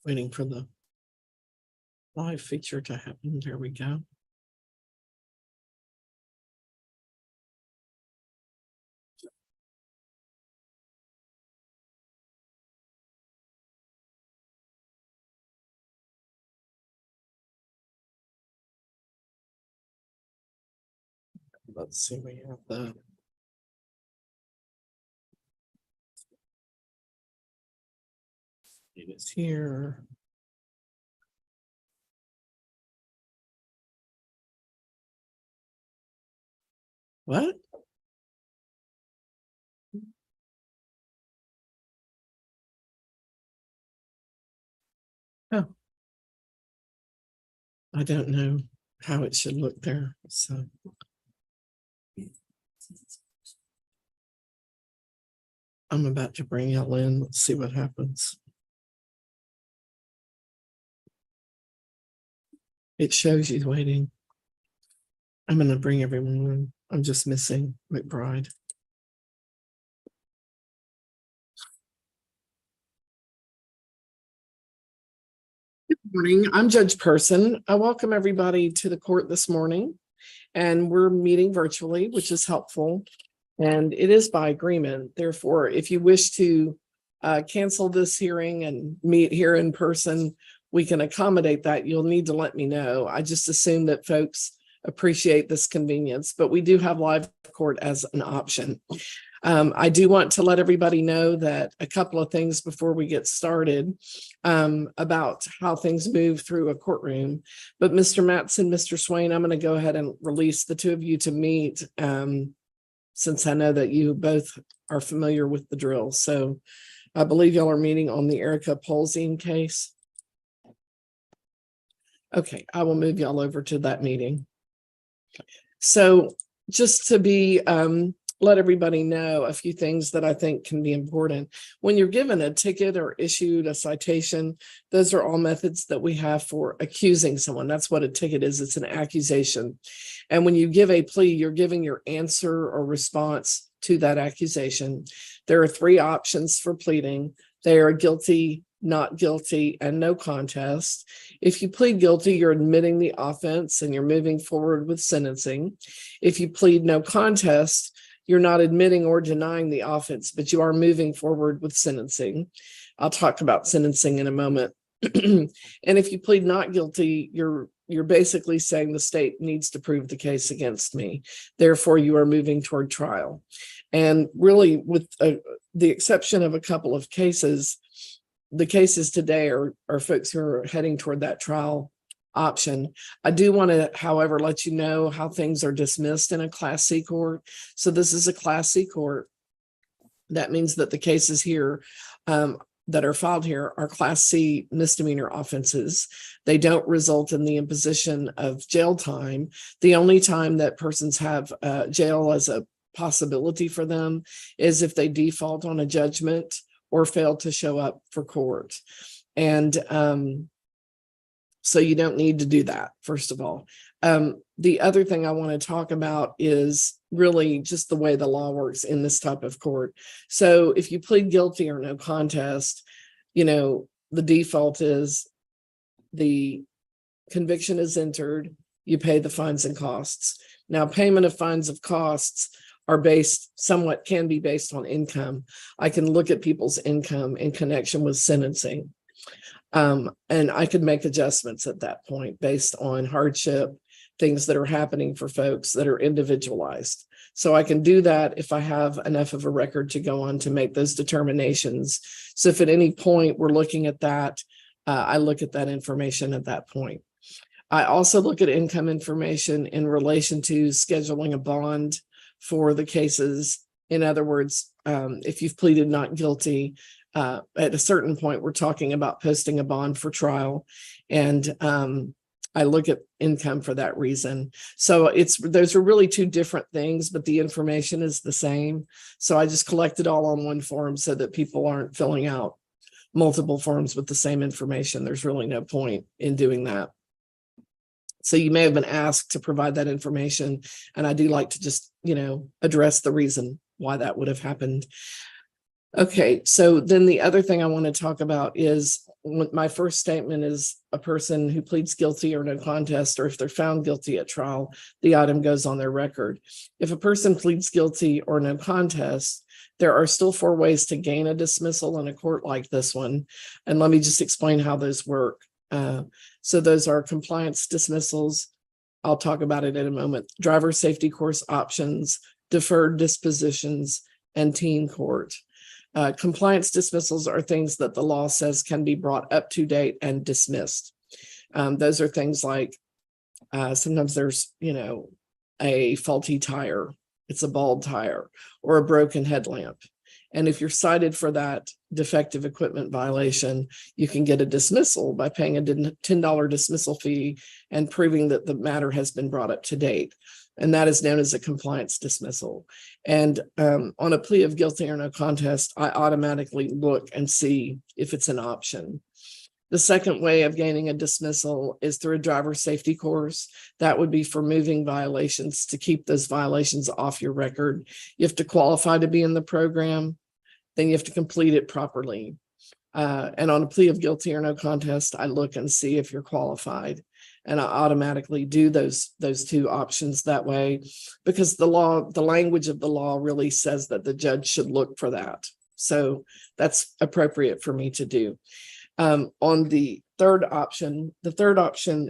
Waiting for the live feature to happen. There we go. Let's see, we have the it is here. What? Oh, I don't know how it should look there. So I'm about to bring y'all in. Let's see what happens. It shows you waiting. I'm going to bring everyone in. I'm just missing McBride. Good morning. I'm Judge Person. I welcome everybody to the court this morning, and we're meeting virtually, which is helpful, and it is by agreement. Therefore, if you wish to cancel this hearing and meet here in person, we can accommodate that. You'll need to let me know. I just assume that folks appreciate this convenience, but we do have live court as an option. I do want to let everybody know that a couple of things before we get started about how things move through a courtroom. But Mr. Matson, Mr. Swain, I'm going to go ahead and release the two of you to meet since I know that you both are familiar with the drill. So I believe y'all are meeting on the Erica Polzine case. Okay, I will move y'all over to that meeting. So just to be let everybody know a few things that I think can be important. When you're given a ticket or issued a citation, those are all methods that we have for accusing someone. That's what a ticket is. It's an accusation. And when you give a plea, you're giving your answer or response to that accusation. There are three options for pleading. They are guilty, not guilty, and no contest. If you plead guilty, you're admitting the offense and you're moving forward with sentencing. If you plead no contest, you're not admitting or denying the offense, but you are moving forward with sentencing. I'll talk about sentencing in a moment. And if you plead not guilty, you're basically saying the state needs to prove the case against me. Therefore, you are moving toward trial. And really, with the exception of a couple of cases, the cases today are folks who are heading toward that trial option. I do want to, however, let you know how things are dismissed in a Class C court. So this is a Class C court. That means that the cases here that are filed here are Class C misdemeanor offenses. They don't result in the imposition of jail time. The only time that persons have jail as a possibility for them is if they default on a judgment or fail to show up for court. And so you don't need to do that, first of all. The other thing I want to talk about is really just the way the law works in this type of court. So if you plead guilty or no contest, the default is the conviction is entered, you pay the fines and costs. Now, payment of fines of costs are can be based on income. I can look at people's income in connection with sentencing. And I could make adjustments at that point based on hardship, things that are happening for folks that are individualized. So I can do that if I have enough of a record to go on to make those determinations. So if at any point we're looking at that, I look at that information at that point. I also look at income information in relation to scheduling a bond for the cases. In other words, if you've pleaded not guilty, at a certain point, we're talking about posting a bond for trial. And I look at income for that reason. So those are really two different things, but the information is the same. So I just collect it all on one form so that people aren't filling out multiple forms with the same information. There's really no point in doing that. So you may have been asked to provide that information, and I do like to just, address the reason why that would have happened. Okay, so then the other thing I want to talk about is my first statement is a person who pleads guilty or no contest, or if they're found guilty at trial, the item goes on their record. If a person pleads guilty or no contest, there are still 4 ways to gain a dismissal in a court like this one. And let me just explain how those work. So those are compliance dismissals. I'll talk about it in a moment. Driver safety course options, deferred dispositions, and teen court. Compliance dismissals are things that the law says can be brought up to date and dismissed. Those are things like sometimes there's, a faulty tire, it's a bald tire, or a broken headlamp. And if you're cited for that defective equipment violation, you can get a dismissal by paying a $10 dismissal fee and proving that the matter has been brought up to date. And that is known as a compliance dismissal. And on a plea of guilty or no contest, I automatically look and see if it's an option. The second way of gaining a dismissal is through a driver safety course. That would be for moving violations to keep those violations off your record. You have to qualify to be in the program, then you have to complete it properly. And on a plea of guilty or no contest, I look and see if you're qualified. And I automatically do those 2 options that way, because the language of the law really says that the judge should look for that. So that's appropriate for me to do. On the third option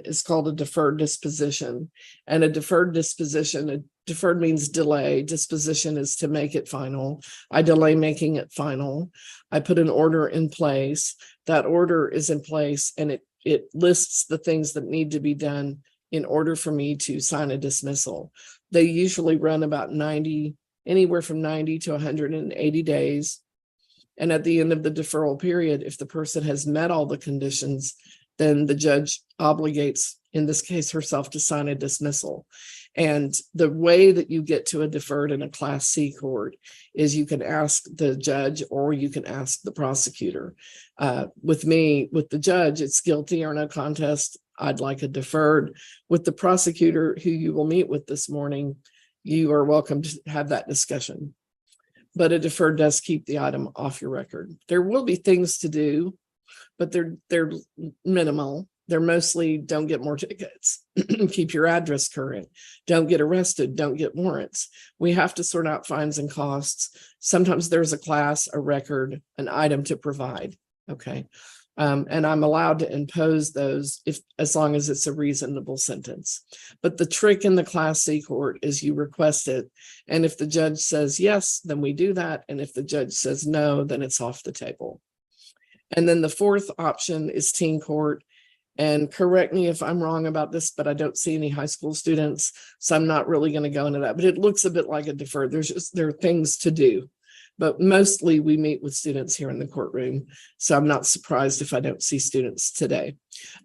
is called a deferred disposition. And a deferred disposition, deferred means delay. Disposition is to make it final. I delay making it final. I put an order in place. That order is in place, and it lists the things that need to be done in order for me to sign a dismissal. They usually run about anywhere from 90 to 180 days. And at the end of the deferral period, if the person has met all the conditions, then the judge obligates, in this case, herself to sign a dismissal. And the way that you get to a deferred in a Class C court is you can ask the judge or you can ask the prosecutor. With the judge, it's guilty or no contest. I'd like a deferred. With the prosecutor, who you will meet with this morning, you are welcome to have that discussion. But a deferred does keep the item off your record. There will be things to do, but they're minimal. They're mostly don't get more tickets, keep your address current, don't get arrested, don't get warrants. We have to sort out fines and costs. Sometimes there's a class, a record, an item to provide. Okay. And I'm allowed to impose those as long as it's a reasonable sentence. But the trick in the Class C court is you request it. And if the judge says yes, then we do that. And if the judge says no, then it's off the table. And then the fourth option is teen court. And correct me if I'm wrong about this, but I don't see any high school students, so I'm not really going to go into that. But it looks a bit like a deferred. There are things to do. But mostly we meet with students here in the courtroom. So I'm not surprised if I don't see students today.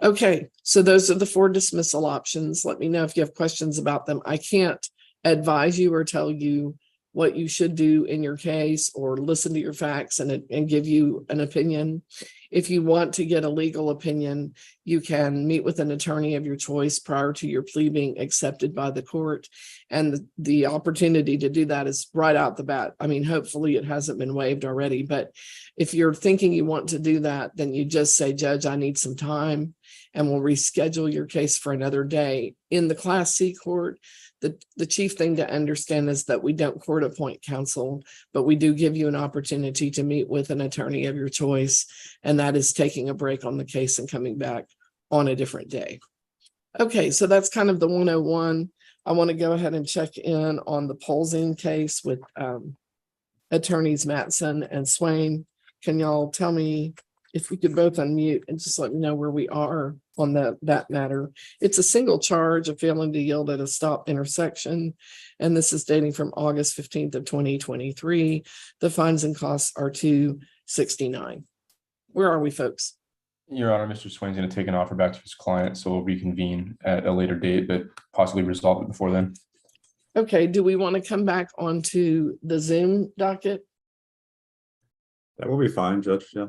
Okay, so those are the 4 dismissal options. Let me know if you have questions about them. I can't advise you or tell you what you should do in your case or listen to your facts and give you an opinion. If you want to get a legal opinion, you can meet with an attorney of your choice prior to your plea being accepted by the court. And the opportunity to do that is right out the bat. I mean, hopefully it hasn't been waived already, but if you're thinking you want to do that, then you just say, Judge, I need some time, and we'll reschedule your case for another day. In the Class C court, the chief thing to understand is that we don't court appoint counsel, but we do give you an opportunity to meet with an attorney of your choice. And that is taking a break on the case and coming back on a different day. Okay, so that's kind of the 101. I want to go ahead and check in on the Polzing case with attorneys Matson and Swain. Can y'all tell me if we could both unmute and just let me know where we are on that matter? It's a single charge of failing to yield at a stop intersection, and this is dating from August 15th of 2023. The fines and costs are $269. Where are we, folks? Your Honor, Mr. Swain's going to take an offer back to his client, so we'll reconvene at a later date, but possibly resolve it before then. Okay, do we want to come back onto the Zoom docket? That will be fine, Judge. Yeah.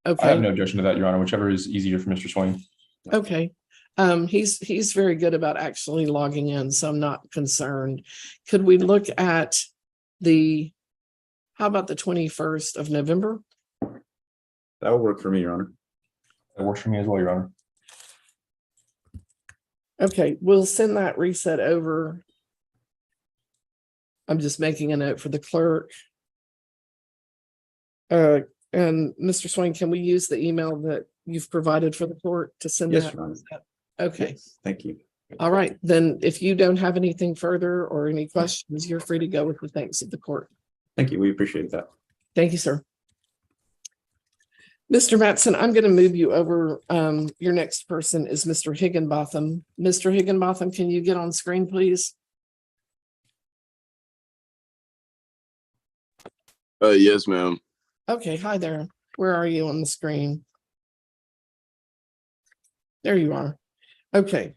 Okay. I have no objection to that, Your Honor, whichever is easier for Mr. Swain. Okay. He's very good about actually logging in, so I'm not concerned. Could we look at the How about the 21st of November? That will work for me, Your Honor. That works for me as well, Your Honor. Okay, we'll send that reset over. I'm just making a note for the clerk. And Mr. Swain, can we use the email that you've provided for the court to send Yes, that? Your Honor. Okay, Yes, thank you. all right, then if you don't have anything further or any questions, you're free to go with the thanks of the court. Thank you. We appreciate that. Thank you, sir. Mr. Mattson, I'm going to move you over. Your next person is Mr. Higginbotham. Mr. Higginbotham, can you get on screen, please? Yes, ma'am. Okay, hi there. Where are you on the screen? There you are. Okay.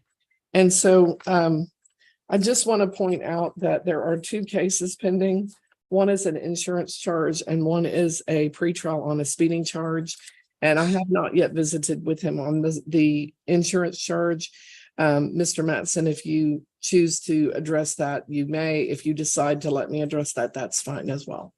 And so I just want to point out that there are two cases pending. One is an insurance charge and one is a pretrial on a speeding charge. And I have not yet visited with him on the insurance charge. Mr. Mattson, if you choose to address that, you may. If you decide to let me address that, that's fine as well.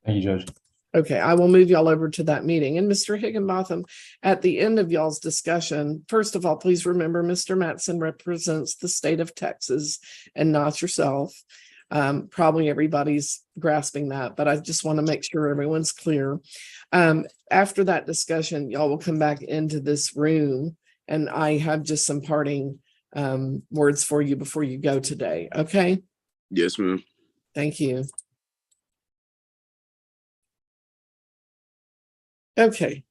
Thank you, Judge. Okay, I will move y'all over to that meeting. And Mr. Higginbotham, at the end of y'all's discussion, first of all, please remember Mr. Mattson represents the state of Texas and not yourself. Probably everybody's grasping that, but I just want to make sure everyone's clear. After that discussion, y'all will come back into this room and I have just some parting words for you before you go today. Okay, Yes, ma'am. thank you. Okay.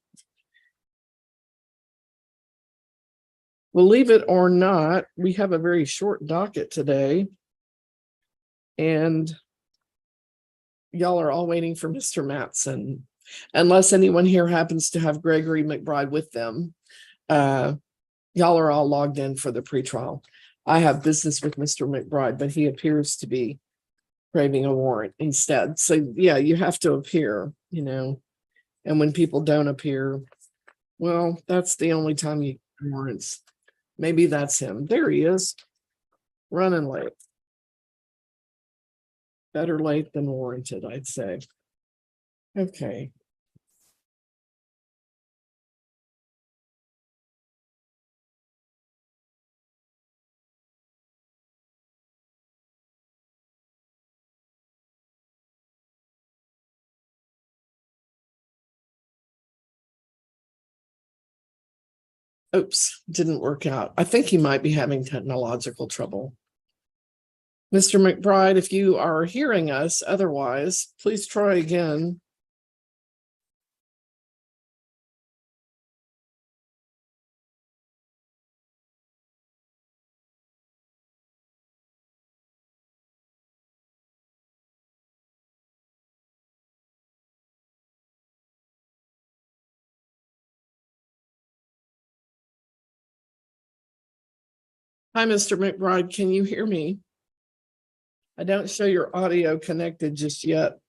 Believe it or not, we have a very short docket today. And y'all are all waiting for Mr. Mattson. Unless anyone here happens to have Gregory McBride with them. Y'all are all logged in for the pretrial. I have business with Mr. McBride, but he appears to be craving a warrant instead. So yeah, you have to appear, you know. And when people don't appear, well, that's the only time you get warrants. Maybe that's him. There he is. Running late. Better late than warranted, I'd say. Okay. Oops, didn't work out. I think he might be having technological trouble. Mr. McBride, if you are hearing us, otherwise, please try again. Hi, Mr. McBride, can you hear me? I don't show your audio connected just yet.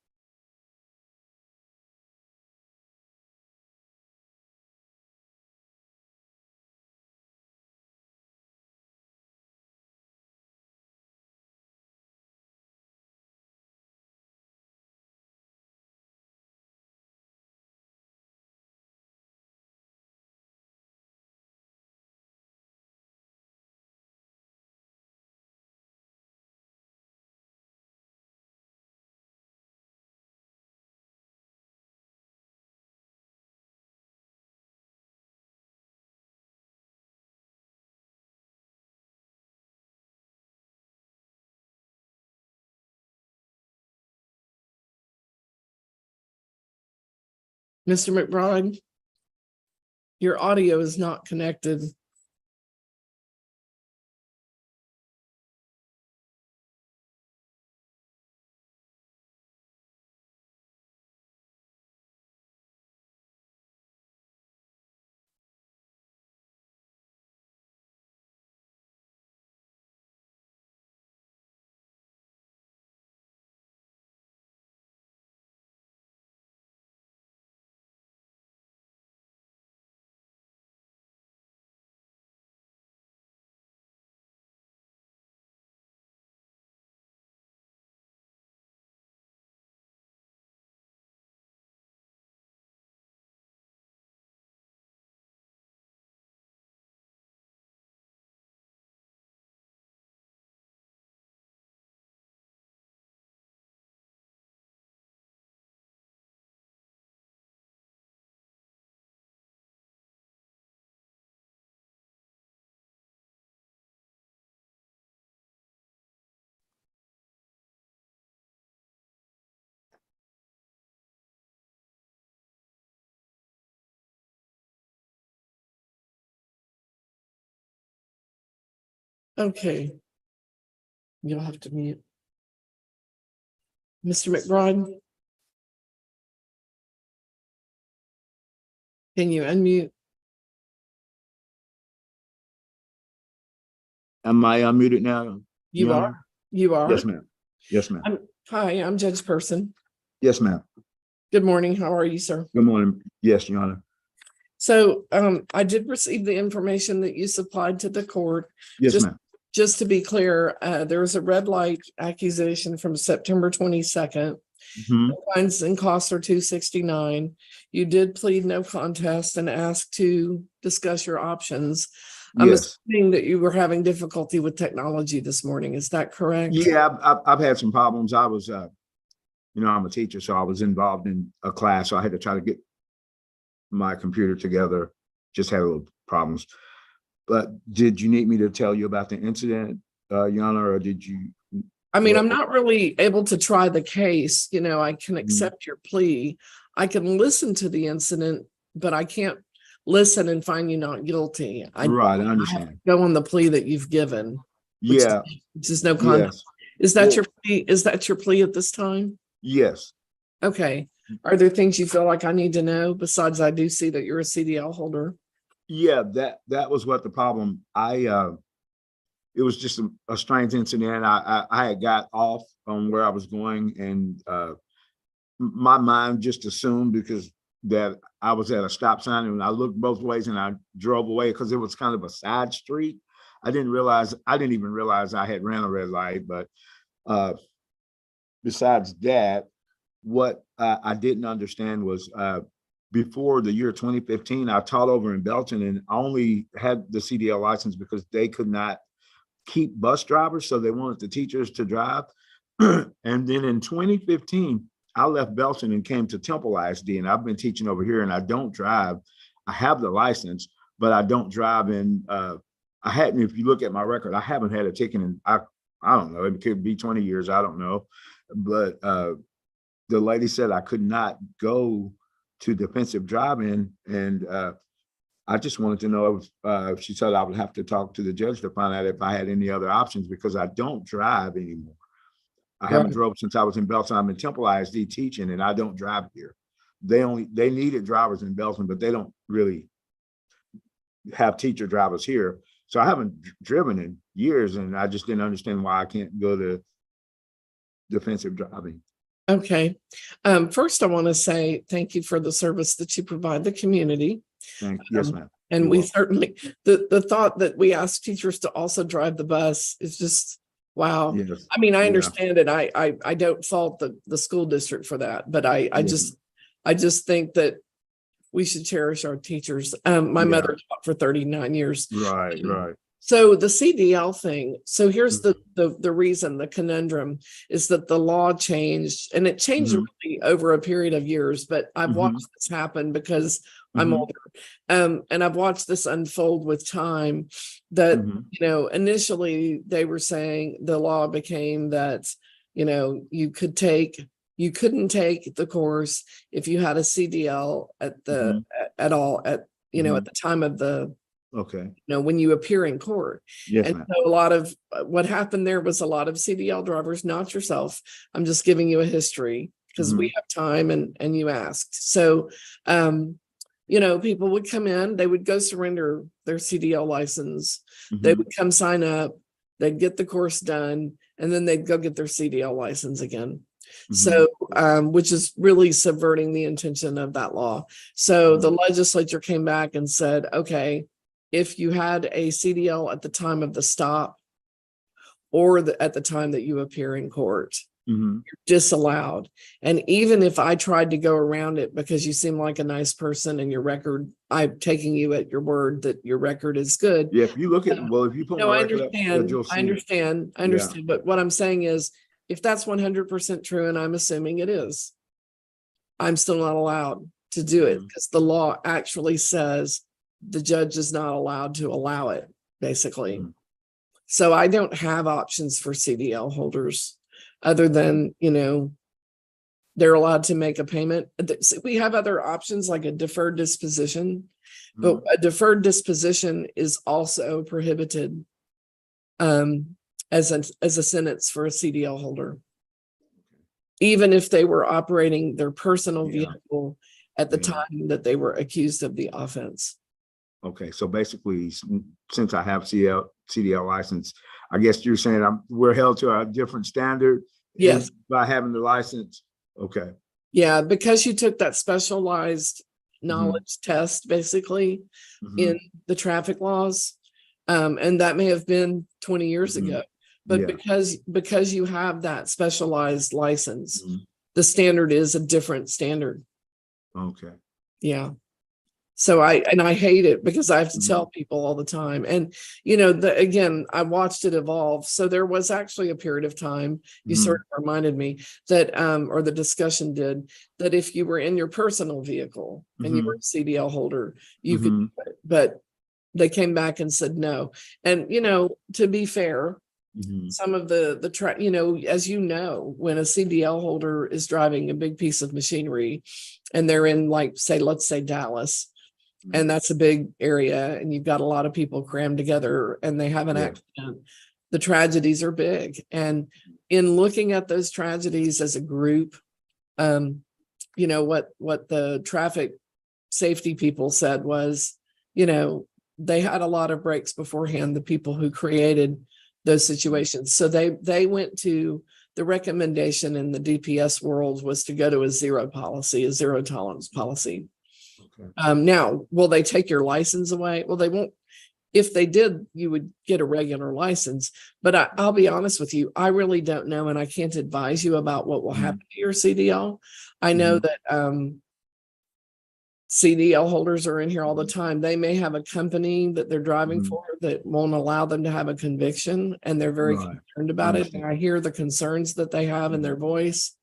Mr. McBride, your audio is not connected. Okay. You'll have to mute. Mr. McBride? Can you unmute? Am I unmuted now? You Your are. Honor? You are. Yes, ma'am. Yes, ma'am. Hi, I'm Judge Person. Yes, ma'am. Good morning. How are you, sir? Good morning. Yes, Your Honor. So I did receive the information that you supplied to the court. Yes, Just- ma'am. Just to be clear, there was a red light accusation from September 22nd. Mhm. Fines and costs are $269. You did plead no contest and asked to discuss your options. I'm Yes. assuming that you were having difficulty with technology this morning. Is that correct? Yeah, I've had some problems. I was, I'm a teacher, so I was involved in a class. So I had to try to get my computer together. Just had a little problems. But did you need me to tell you about the incident, Your Honor, or did you? I mean, Well- I'm not really able to try the case. I can accept your plea. I can listen to the incident, but I can't listen and find you not guilty. I Right, I have to understand. go on the plea that you've given, Yeah, which is no contest. yes, Is that Well- your plea? Is that your plea at this time? yes. Okay. Are there things you feel like I need to know besides I do see that you're a CDL holder? Yeah, that was what the problem. It was just a strange incident. I had got off on where I was going, and my mind just assumed because that I was at a stop sign, and I looked both ways and I drove away because it was kind of a side street. I didn't even realize I had ran a red light. But besides that, what I didn't understand was before the year 2015, I taught over in Belton, and I only had the CDL license because they could not keep bus drivers, so they wanted the teachers to drive. And then in 2015, I left Belton and came to Temple ISD, and I've been teaching over here, and I don't drive. I have the license, but I don't drive. And I hadn't, if you look at my record, I haven't had a ticket in, I don't know, it could be 20 years, I don't know. But the lady said I could not go to defensive driving, and I just wanted to know if she said I would have to talk to the judge to find out if I had any other options, because I don't drive anymore. I haven't Right. drove since I was in Belton. I'm in Temple ISD teaching, and I don't drive here. They needed drivers in Belton, but they don't really have teacher drivers here. So I haven't driven in years, and I just didn't understand why I can't go to defensive driving. Okay. First, I want to say thank you for the service that you provide the community. Yes, ma'am. And You're we welcome. certainly, the thought that we ask teachers to also drive the bus is just, wow. Yes. I mean, I Yeah. understand it. I don't fault the school district for that, but I Yes, just think that we should cherish our teachers. My Yeah. mother taught for 39 years. Right, right. So the CDL thing, so here's Mm-hmm. the reason, the conundrum is that the law changed, and it changed Mhm. really over a period of years, but I've Mhm. watched this happen because I'm Mhm. older. And I've watched this unfold with time that, Mhm. Initially they were saying the law became that, you couldn't take the course if you had a CDL Mhm. at all at Mhm. the time of the, Okay. when you appear in court. Yes, And ma'am. so a lot of what happened there was a lot of CDL drivers, not yourself. I'm just giving you a history because we have time and you asked. So, people would come in, they would go surrender their CDL license. They Mhm. would come sign up, they'd get the course done, and then they'd go get their CDL license again. Mhm. So, which is really subverting the intention of that law. So the legislature came back and said, okay, if you had a CDL at the time of the stop or at the time that you appear in court, Mhm. you're disallowed. And even if I tried to go around it because you seem like a nice person and your record, I'm taking you at your word that your record is good. Yeah, if you look at, well, if you put No, my I record up, understand. you'll see I it. understand. I understand. But what I'm saying is, if that's 100% true, and I'm assuming it is, I'm still not allowed to do it Mhm. because the law actually says the judge is not allowed to allow it, basically. Mhm. So I don't have options for CDL holders other than, they're allowed to make a payment. We have other options like a deferred disposition, but Mhm. a deferred disposition is also prohibited as a sentence for a CDL holder. Even if they were operating their personal Yeah. vehicle at the Yeah. time that they were accused of the offense. Okay, so basically, since I have CDL license, I guess you're saying we're held to a different standard? Yes. By having the license? Okay. Yeah, because you took that specialized Mm-hmm. knowledge test, basically, Mhm. in the traffic laws. And that may have been 20 years Mhm. ago, but Yeah. because you have that specialized license, Mhm. the standard is a different standard. Okay. Yeah. So I hate it because I have to Mhm. tell people all the time. And, again, I watched it evolve. So there was actually a period of time, you Mhm. sort of reminded me that, or the discussion did, that if you were in your personal vehicle and you were a CDL holder, you could, Mhm. do it. But they came back and said no. And, to be fair, Mhm. some of as when a CDL holder is driving a big piece of machinery and they're in, like, let's say Dallas, and that's a big area and you've got a lot of people crammed together and they have an Yeah. accident, the tragedies are big. And in looking at those tragedies as a group, what the traffic safety people said was, they had a lot of breaks beforehand, the people who created those situations. So they went to the recommendation in the DPS world was to go to a zero tolerance policy. Okay. Now, will they take your license away? Well, they won't. If they did, you would get a regular license. But I'll be honest with you, I really don't know, and I can't advise you about what will happen to your CDL. I know that CDL holders are in here all the time. They may have a company that they're driving for that won't allow them to have a conviction, and they're very Right. concerned about it. And I hear the concerns that they have in their voice.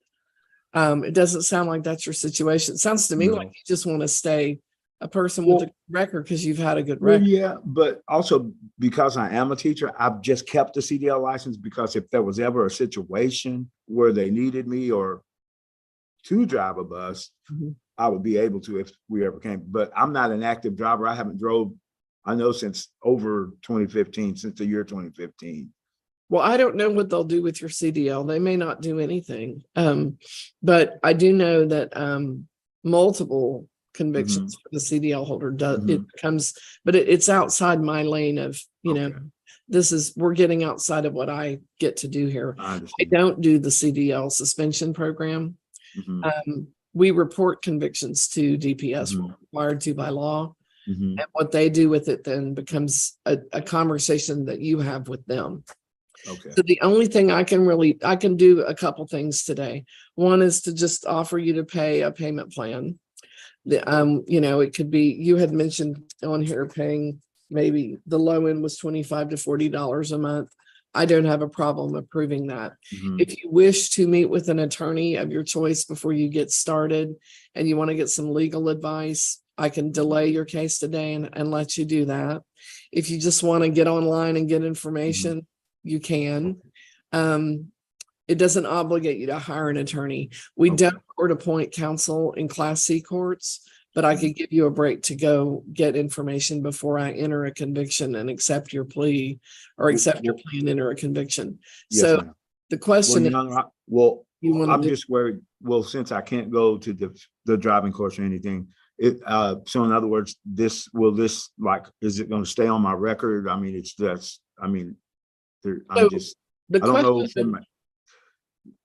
It doesn't sound like that's your situation. It sounds to me like No. you just want to stay a person with a good record because you've had a good Well, record. yeah, but also because I am a teacher, I've just kept the CDL license because if there was ever a situation where they needed me or to drive a bus, Mhm. I would be able to if we ever came. But I'm not an active driver. I haven't drove, I know, since over 2015, since the year 2015. Well, I don't know what they'll do with your CDL. They may not do anything. But I do know that multiple convictions for the CDL holder it becomes, but it's outside my lane of, Okay. we're getting outside of what I get to do here. I I understand. don't do the CDL suspension program. Mhm. We report convictions to DPS, we're required to by law. Mhm. And what they do with it then becomes a conversation that you have with them. Okay. So the only thing I can do a couple things today. One is to just offer you to pay a payment plan. It could be, you had mentioned on here paying, maybe the low end was $25 to $40 a month. I don't have a problem approving that. Mhm. If you wish to meet with an attorney of your choice before you get started and you want to get some legal advice, I can delay your case today and let you do that. If you just want to get online and get information, you can. It doesn't obligate you to hire an attorney. We Okay. don't court appoint counsel in Class C courts, but I could give you a break to go get information before I enter a conviction and accept your plea or accept your plea and enter a conviction. Yes, So ma'am. the Well, question is, you want to I'm do, just worried. Well, since I can't go to the driving course or anything, so in other words, is it going to stay on my record? I mean, So the I don't know. question,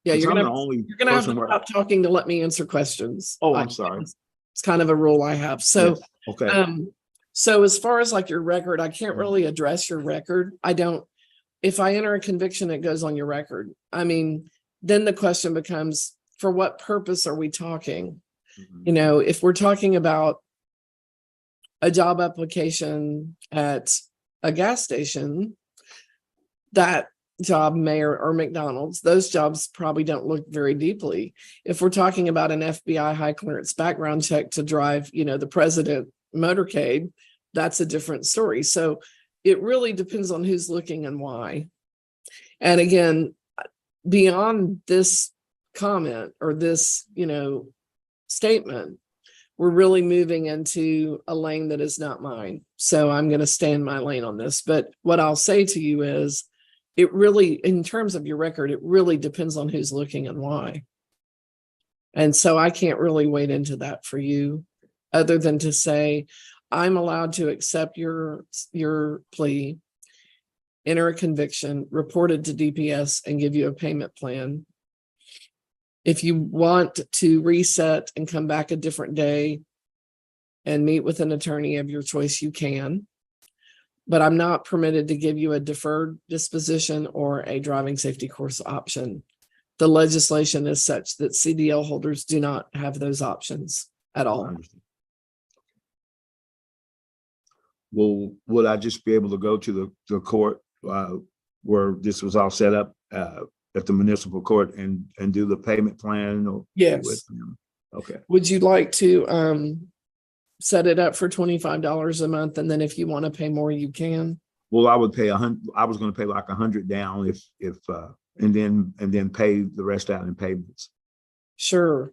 yeah, Because you're I'm gonna the only you're gonna have person to where, stop talking to let me answer questions. oh, I'm sorry. It's kind of a rule I have. So, Yes. Okay. So as far as like your record, I can't really address your record. If I enter a conviction, it goes on your record. I mean, then the question becomes, for what purpose are we talking? Mhm. If we're talking about a job application at a gas station, that job may or McDonald's, those jobs probably don't look very deeply. If we're talking about an FBI high clearance background check to drive, the president motorcade, that's a different story. So it really depends on who's looking and why. And again, beyond this comment or this, statement, we're really moving into a lane that is not mine. So I'm going to stay in my lane on this. But what I'll say to you is, it really, in terms of your record, it really depends on who's looking and why. And so I can't really wade into that for you, other than to say, I'm allowed to accept your plea, enter a conviction, report it to DPS, and give you a payment plan. If you want to reset and come back a different day and meet with an attorney of your choice, you can. But I'm not permitted to give you a deferred disposition or a driving safety course option. The legislation is such that CDL holders do not have those options at I all. understand. Well, would I just be able to go to the court where this was all set up at the municipal court and do the payment plan? Or Yes. with them? Okay. Would you like to set it up for $25 a month, and then if you want to pay more, you can? Well, I would pay I was going to pay like 100 down if and then pay the rest out in payments. Sure.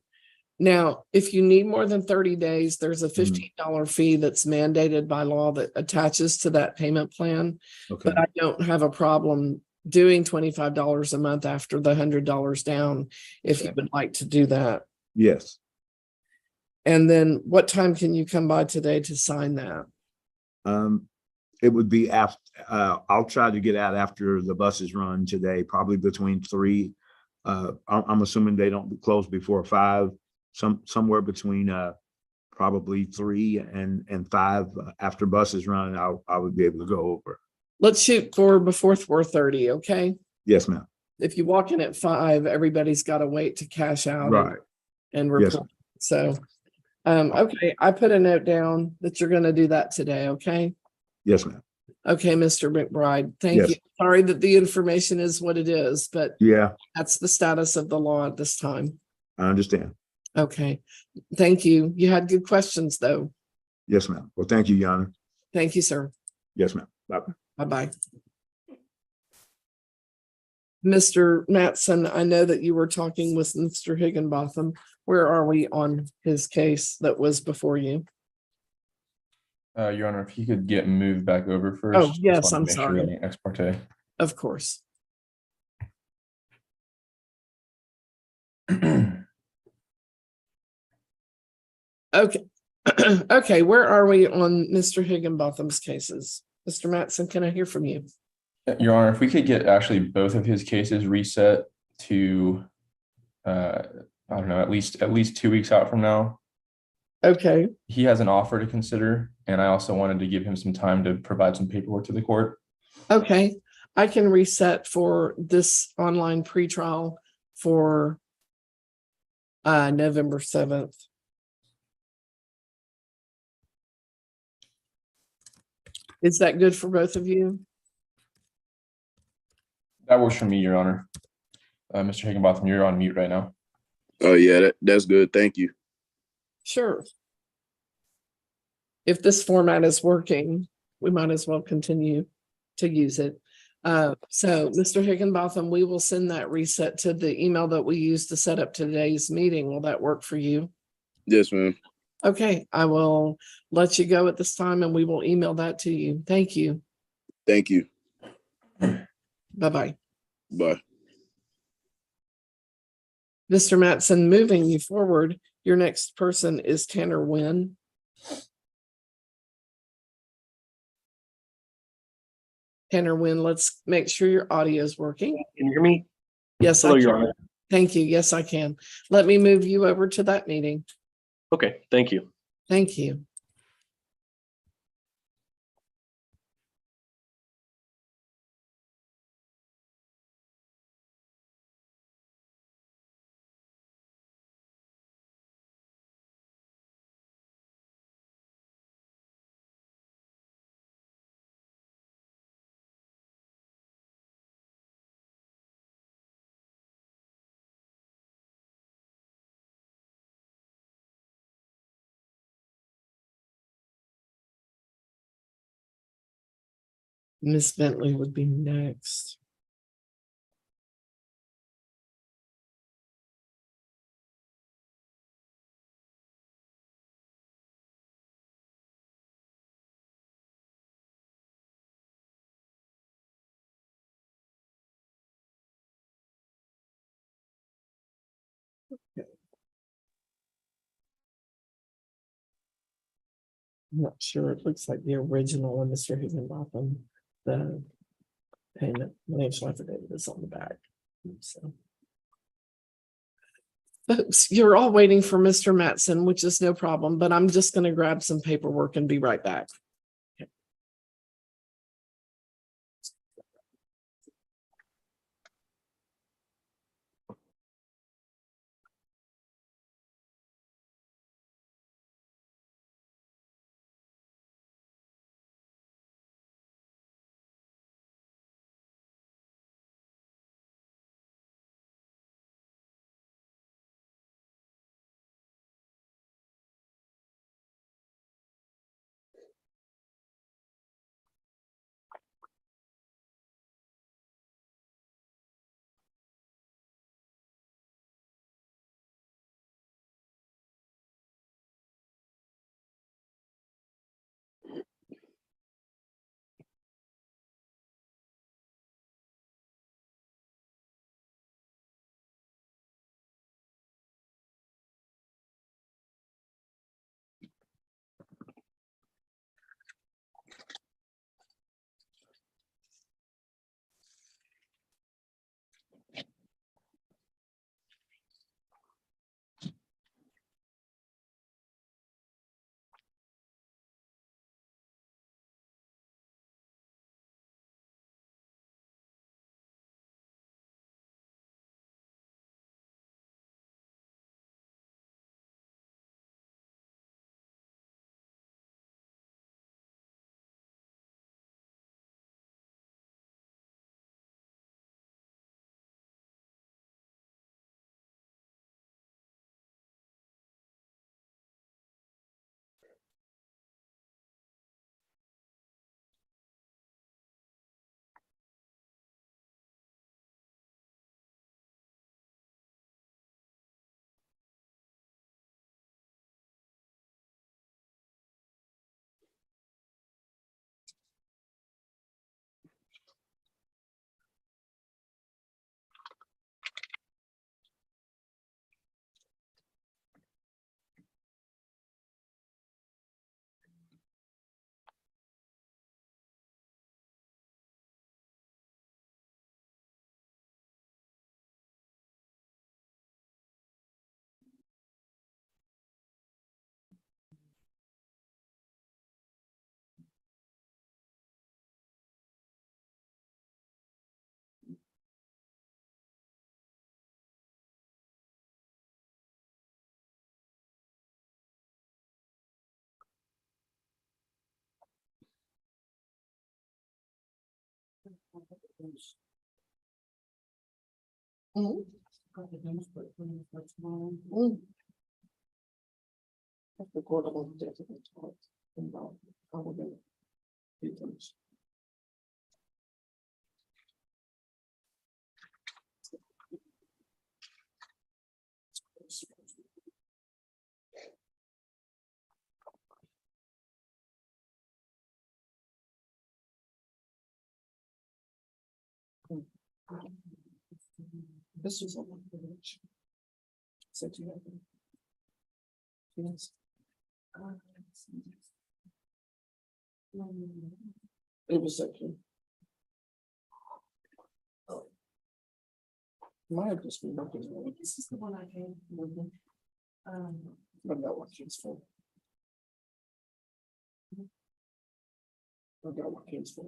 Now, if you need more than 30 days, there's a $15 fee that's mandated by law that attaches to that payment plan. Okay. But I don't have a problem doing $25 a month after the $100 down, if you Okay. would like to do that. Yes. And then what time can you come by today to sign that? It would be after, I'll try to get out after the buses run today, probably between 3. I'm assuming they don't close before 5, somewhere between probably 3 and 5 after buses run. I would be able to go over. Let's shoot for before 4:30, okay? Yes, ma'am. If you walk in at 5, everybody's got to wait to cash out Right. and Yes, report. So, okay, I put a note down that you're going to do that today, okay? Yes, ma'am. Okay, Mr. McBride, thank Yes. you. Sorry that the information is what it is, but Yeah, that's the status of the law at this time. I understand. Okay, thank you. You had good questions, though. Yes, ma'am. Well, thank you, Yana. Thank you, sir. Yes, ma'am. Bye. Bye-bye. Mr. Mattson, I know that you were talking with Mr. Higginbotham. Where are we on his case that was before you? Your Honor, if he could get moved back over first. Oh, just yes, wanted to I'm make sure sorry. any ex parte. Of course. Okay. Okay, where are we on Mr. Higginbotham's cases? Mr. Mattson, can I hear from you? Your Honor, if we could get actually both of his cases reset to, I don't know, at least 2 weeks out from now. Okay, He has an offer to consider, and I also wanted to give him some time to provide some paperwork to the court. okay. I can reset for this online pretrial for November 7th. Is that good for both of you? That works for me, Your Honor. Mr. Higginbotham, you're on mute right now. Oh yeah, that's good. Thank you. Sure. If this format is working, we might as well continue to use it. So Mr. Higginbotham, we will send that reset to the email that we used to set up today's meeting. Will that work for you? Yes, ma'am. Okay, I will let you go at this time and we will email that to you. Thank you. Thank you. Bye-bye. Bye. Mr. Mattson, moving you forward, your next person is Tanner Wynn. Tanner Wynn, let's make sure your audio is working. Can you hear me? Yes, Hello, I Your can. Honor. Thank you. Yes, I can. Let me move you over to that meeting. Okay, thank you. Thank you. Miss Bentley would be next. I'm not sure. It looks like the original and Mr. Higginbotham, the payment, financial affidavit is on the back. So. Folks, you're all waiting for Mr. Matson, which is no problem, but I'm just going to grab some paperwork and be right back. Mm. Mm. That's the court of law, definitely talk about how we're gonna do things. This is on my page. Said you have. Yes. It was actually. Might have just been working. This is the one I gave. But that one is for. I got what kids for.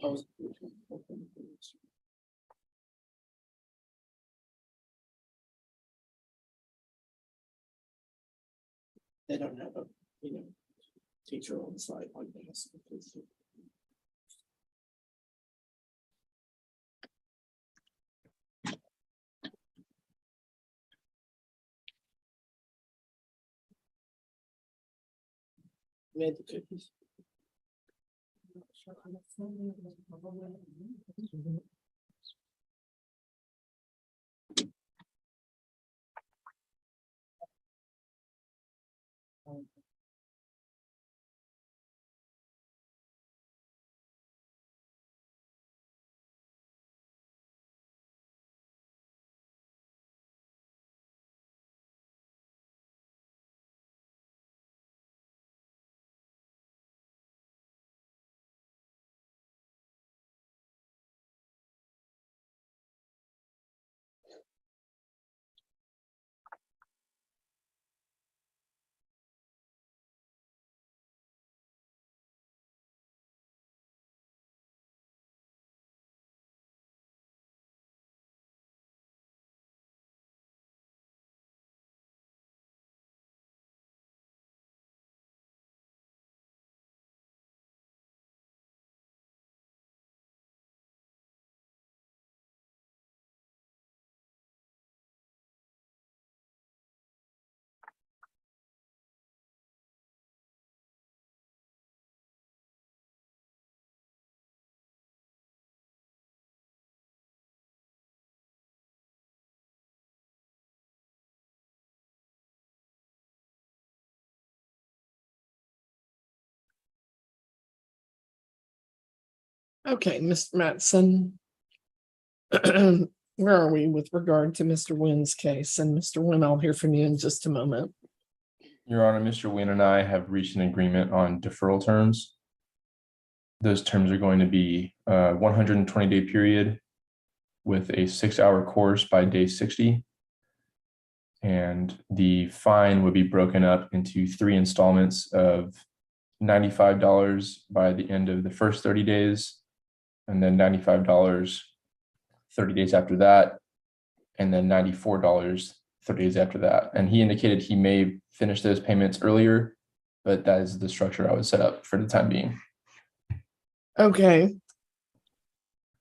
I was. They don't have a, teacher on site like this. Made the cookies. Okay, Mr. Mattson. Where are we with regard to Mr. Wynn's case? And Mr. Wynn, I'll hear from you in just a moment. Your Honor, Mr. Wynn and I have reached an agreement on deferral terms. Those terms are going to be a 120-day period with a 6-hour course by day 60. And the fine would be broken up into 3 installments of $95 by the end of the first 30 days, and then $95 30 days after that, and then $94 30 days after that. And he indicated he may finish those payments earlier, but that is the structure I would set up for the time being. Okay.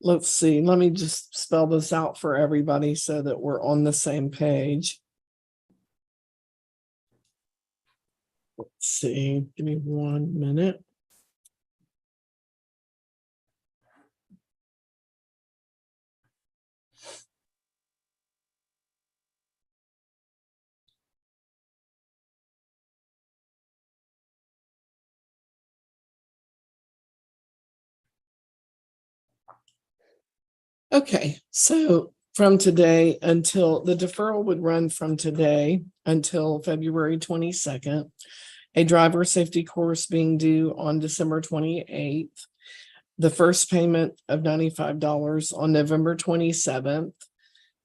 Let's see. Let me just spell this out for everybody so that we're on the same page. Let's see. Give me 1 minute. Okay, so from today until the deferral would run from today until February 22nd. A driver safety course being due on December 28th. The first payment of $95 on November 27th.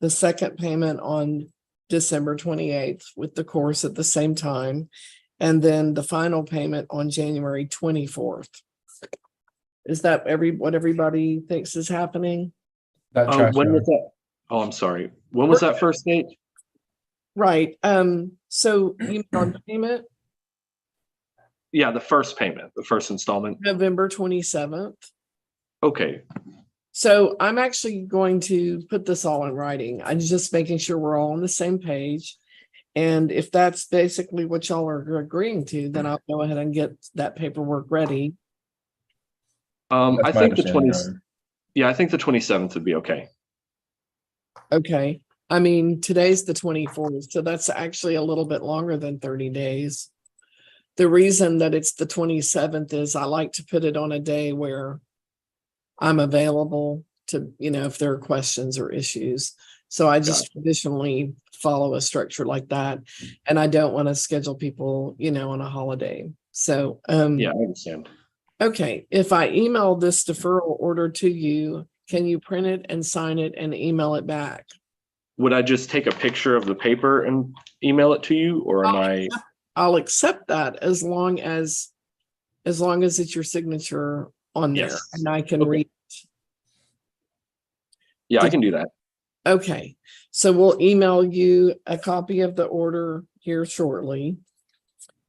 The second payment on December 28th with the course at the same time. And then the final payment on January 24th. Is that what everybody thinks is happening? That tracks, When Your was Honor. that? Oh, I'm sorry. When was that first date? Right, so you mean on the payment, Yeah, the first payment, the first installment. November 27th. Okay, So I'm actually going to put this all in writing. I'm just making sure we're all on the same page. And if that's basically what y'all are agreeing to, then I'll go ahead and get that paperwork ready. I That's my think the understanding, 20, Your Honor. yeah, I think the 27th would be okay. Okay, I mean, today's the 24th, so that's actually a little bit longer than 30 days. The reason that it's the 27th is I like to put it on a day where I'm available to, if there are questions or issues. So I just traditionally follow a structure like that. And I don't want to schedule people, on a holiday. So, Yeah, I understand. okay, if I email this deferral order to you, can you print it and sign it and email it back? Would I just take a picture of the paper and email it to you, or am I? I'll accept that as long as it's your signature on there Yes. and I can Okay. read. Yeah, I can do that. Okay, so we'll email you a copy of the order here shortly.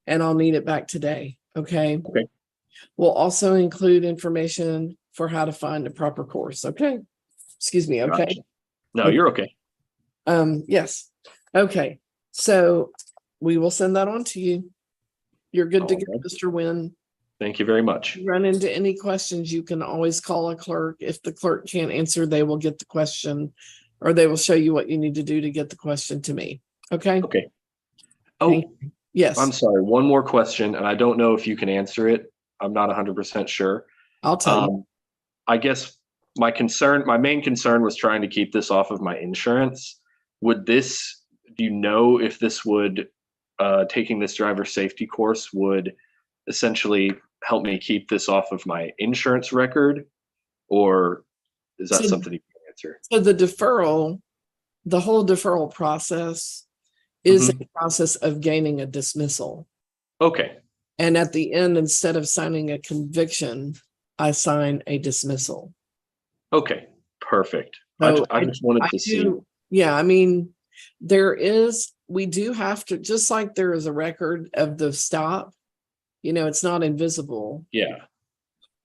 And I'll need it back today, okay? Okay. We'll also include information for how to find the proper course, okay? Excuse me, okay? Gotcha. No, you're okay. Yes, okay. So we will send that on to you. You're good to go, All right. Mr. Wynn. Thank you very much. Run into any questions, you can always call a clerk. If the clerk can't answer, they will get the question or they will show you what you need to do to get the question to me. Okay? Okay. Oh, Thank Yes, I'm sorry. One more question, and I don't know if you can answer it. I'm not 100% sure. I'll tell you. I guess my main concern was trying to keep this off of my insurance. Do you know if this would, taking this driver safety course would essentially help me keep this off of my insurance record? Or is that So- something you can answer? So the whole deferral process is a process of gaining a dismissal. Okay. And at the end, instead of signing a conviction, I sign a dismissal. Okay. Perfect. So I just wanted to see. Yeah, I mean, we do have to, just like there is a record of the stop, it's not invisible. Yeah.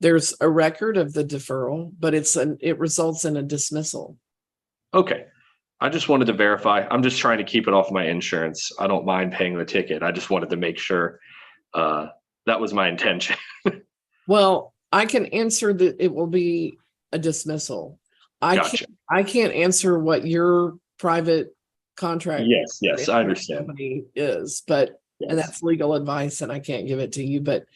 There's a record of the deferral, but it results in a dismissal. Okay. I just wanted to verify. I'm just trying to keep it off my insurance. I don't mind paying the ticket. I just wanted to make sure that was my intention. Well, I can answer that it will be a dismissal. Gotcha. I can't answer what your private contract. Yes, I understand. Company is, but, and Yes. that's legal advice and I can't give it to you, but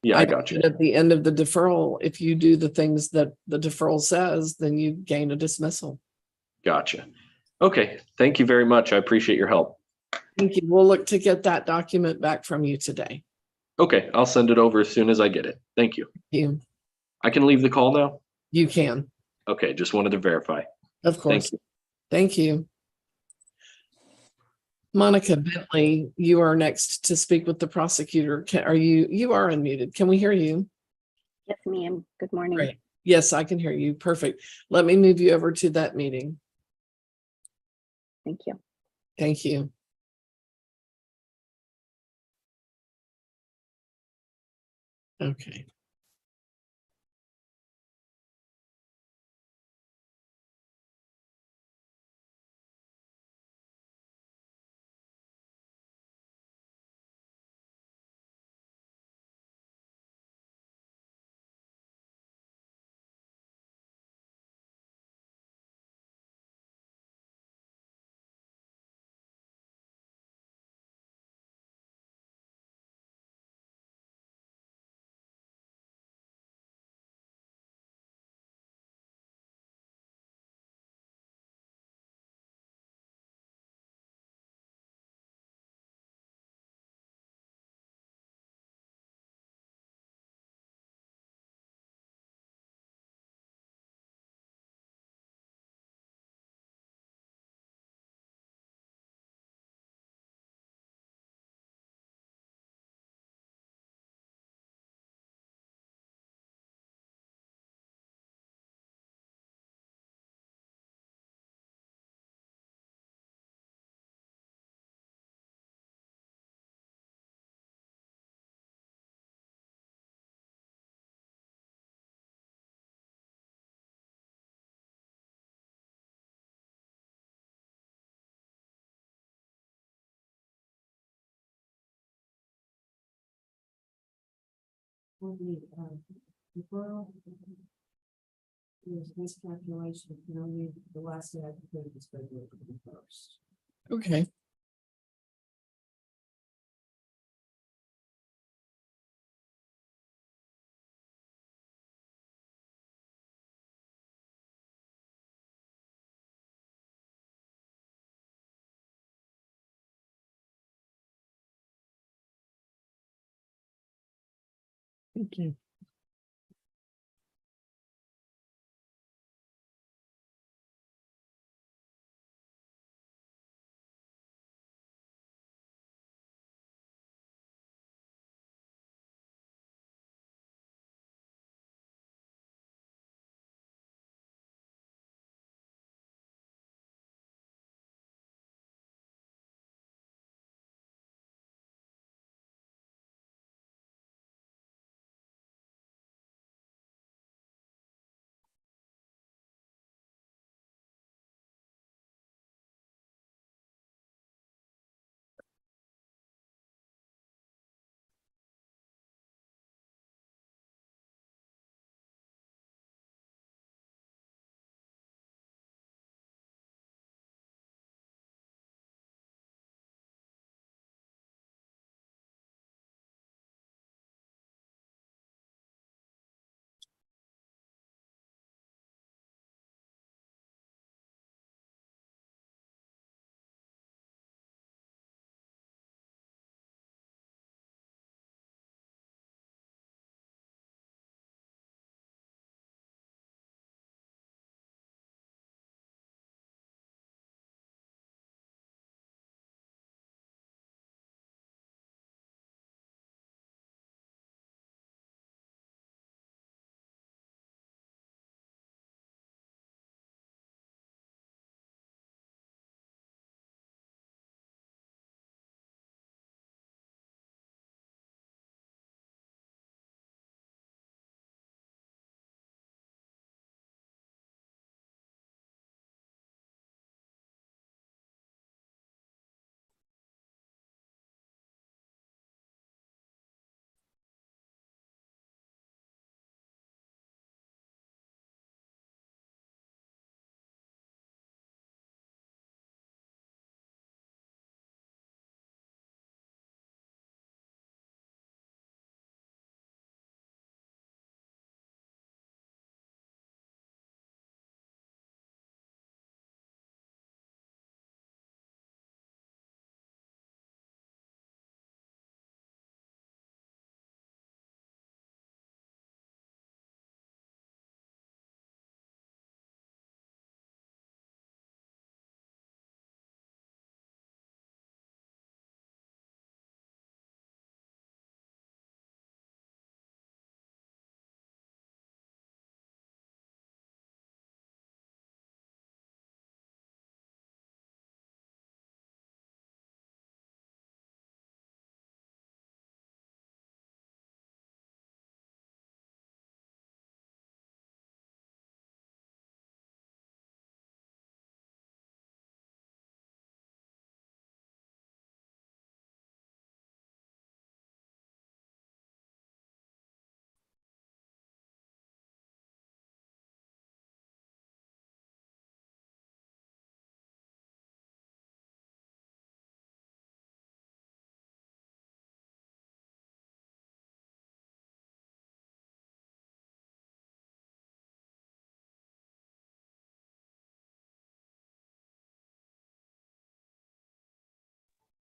Yeah, I got you. And at the end of the deferral, if you do the things that the deferral says, then you gain a dismissal. Gotcha. Okay, thank you very much. I appreciate your help. Thank you. We'll look to get that document back from you today. Okay, I'll send it over as soon as I get it. Thank you. You, I can leave the call now? you can, Okay, just wanted to verify. of Thank course. you. Thank you. Monica Bentley, you are next to speak with the prosecutor. You are unmuted. Can we hear you? Yes, ma'am. Good morning. Great. Yes, I can hear you. Perfect. Let me move you over to that meeting. Thank you. Thank you. Okay. Okay. Thank you.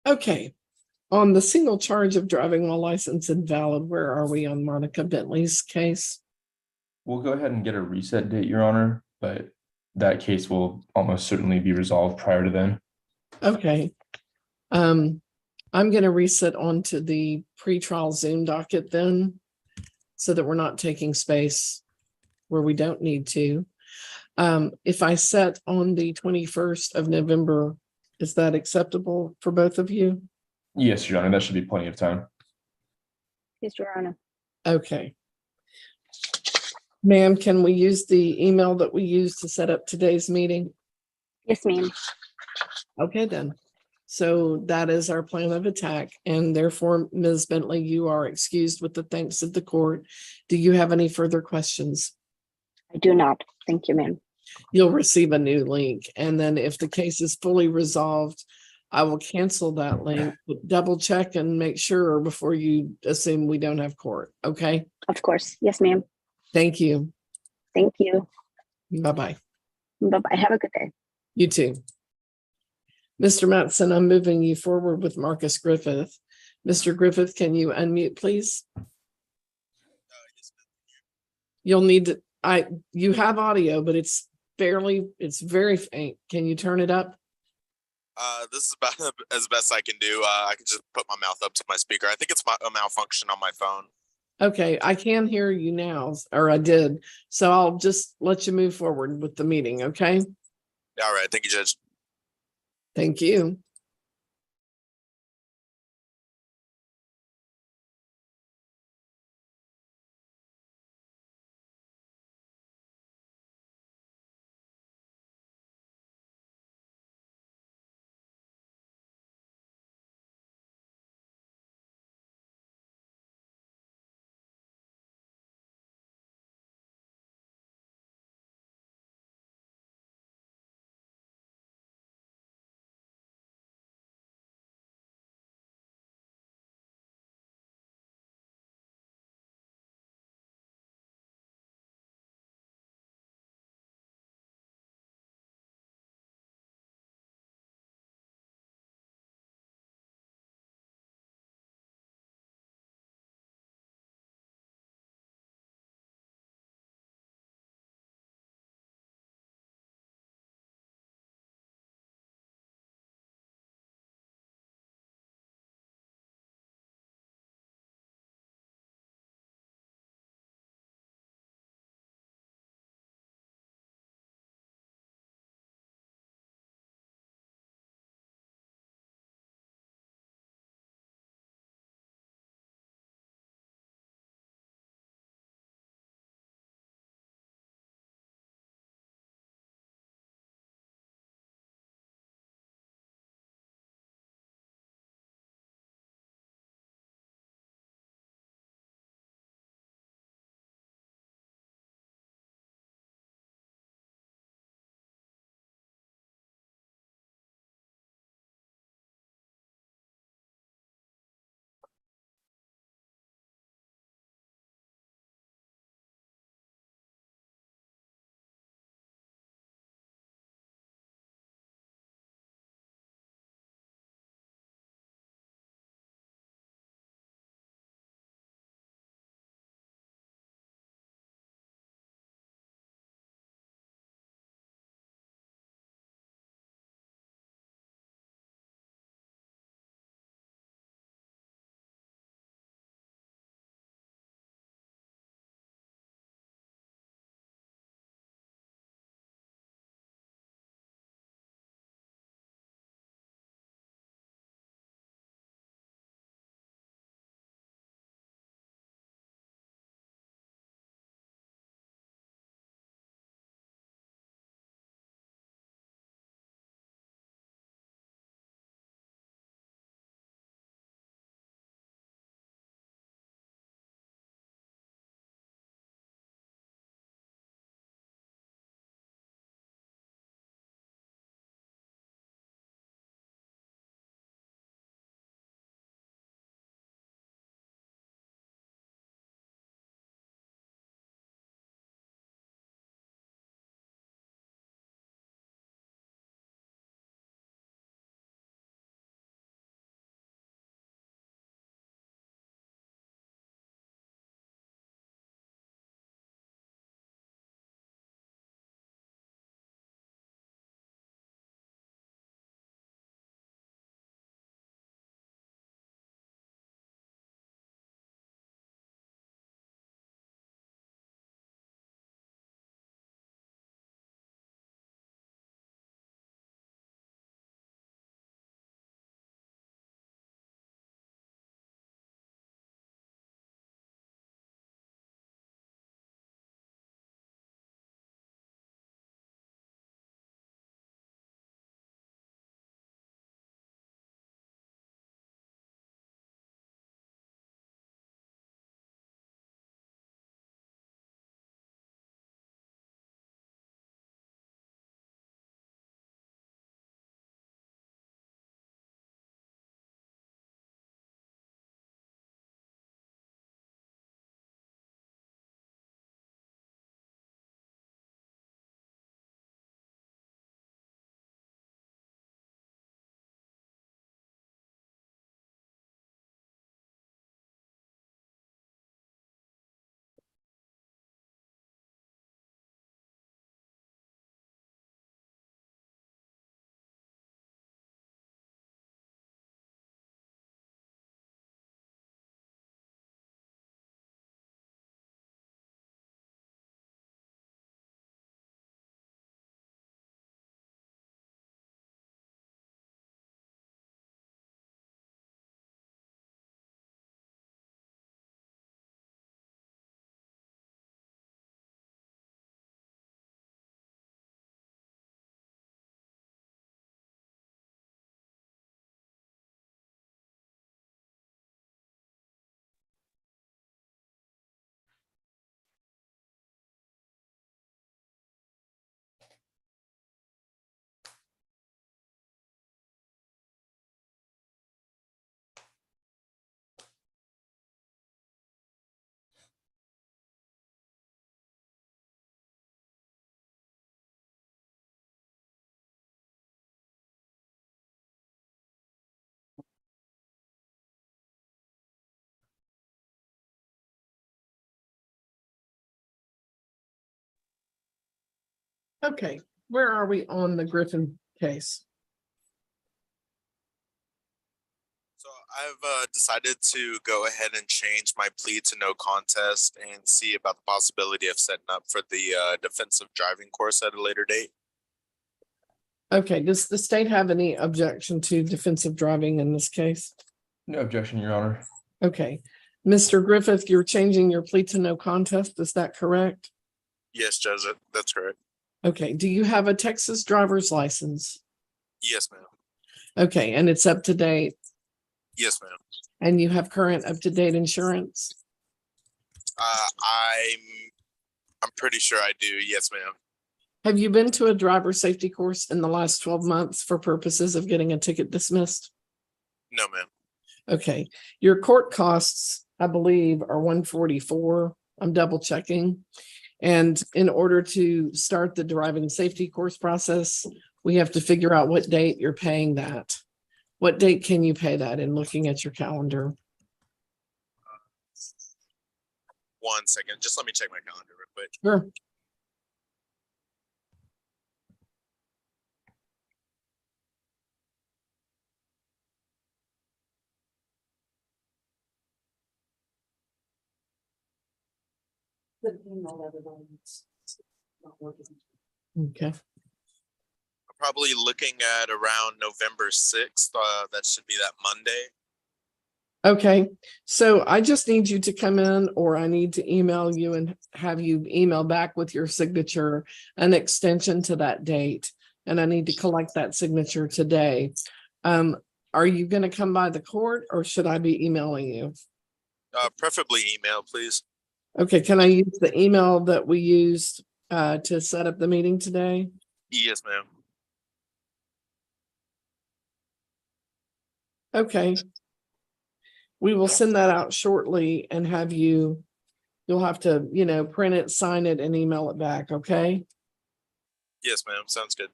Okay. On the single charge of driving while license invalid, where are we on Monica Bentley's case? We'll go ahead and get a reset date, Your Honor, but that case will almost certainly be resolved prior to then. Okay. I'm gonna reset onto the pretrial Zoom docket then, so that we're not taking space where we don't need to. If I set on the 21st of November, is that acceptable for both of you? Yes, Your Honor, that should be plenty of time. Yes, Your Honor. Okay. Ma'am, can we use the email that we used to set up today's meeting? Yes, ma'am. Okay, then. So that is our plan of attack, and therefore, Ms. Bentley, you are excused with the thanks of the court. Do you have any further questions? I do not. Thank you, ma'am. You'll receive a new link, and then if the case is fully resolved, I will cancel that link, but double check and make sure before you assume we don't have court, okay? Of course. Yes, ma'am. Thank you. Thank you. Bye-bye. Bye-bye. Have a good day. You too. Mr. Matson, I'm moving you forward with Marcus Griffith. Mr. Griffith, can you unmute, please? You'll need to, you have audio, but it's very faint. Can you turn it up? This is about as best I can do. I can just put my mouth up to my speaker. I think it's a malfunction on my phone. Okay, I can hear you now, or I did. So I'll just let you move forward with the meeting, okay? All right. Thank you, Judge. Thank you. Okay, where are we on the Griffin case? So I've decided to go ahead and change my plea to no contest and see about the possibility of setting up for the defensive driving course at a later date. Okay, does the state have any objection to defensive driving in this case? No objection, Your Honor. Okay, Mr. Griffith, you're changing your plea to no contest, is that correct? Yes, Judge, that's correct. Okay, do you have a Texas driver's license? Yes, ma'am. Okay, and it's up to date, Yes, ma'am. and you have current up-to-date insurance? I'm pretty sure I do. Yes, ma'am. Have you been to a driver safety course in the last 12 months for purposes of getting a ticket dismissed? No, ma'am. Okay, your court costs, I believe, are 144. I'm double checking. And in order to start the driving safety course process, we have to figure out what date you're paying that. What date can you pay that in looking at your calendar? 1 second. Just let me check my calendar real quick. Sure. Okay, I'm probably looking at around November 6th. That should be that Monday. okay. So I just need you to come in, or I need to email you and have you email back with your signature an extension to that date. And I need to collect that signature today. Are you going to come by the court, or should I be emailing you? Preferably email, please. Okay, can I use the email that we used to set up the meeting today? Yes, ma'am. Okay. We will send that out shortly and have you, you'll have to, print it, sign it, and email it back, okay? Yes, ma'am. Sounds good.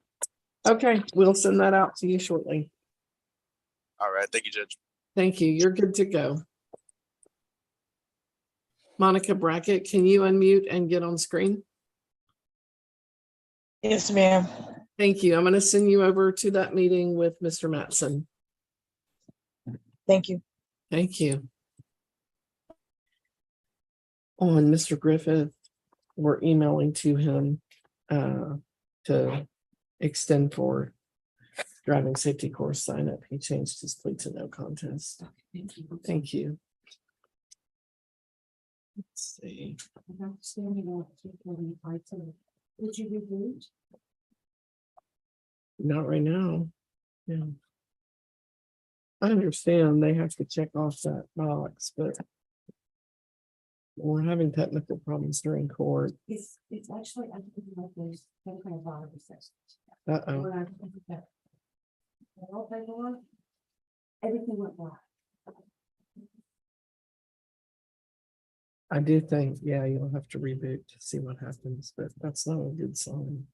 Okay, we'll send that out to you shortly. All right. Thank you, Judge. Thank you. You're good to go. Monica Brackett, can you unmute and get on screen? Yes, ma'am. Thank you. I'm going to send you over to that meeting with Mr. Mattson. Thank you. Thank you. On Mr. Griffith, we're emailing to him to extend for driving safety course sign up. He changed his plea to no contest. Thank you. Let's see. Would you reboot? Not right now. Yeah. I understand they have to check off that box, but we're having technical problems during court. It's actually, I think like there's some kind of bottom recession. Uh-oh. When I think of that. All paperwork, everything went black. I do think, yeah, you'll have to reboot to see what happens, but that's not a good sign.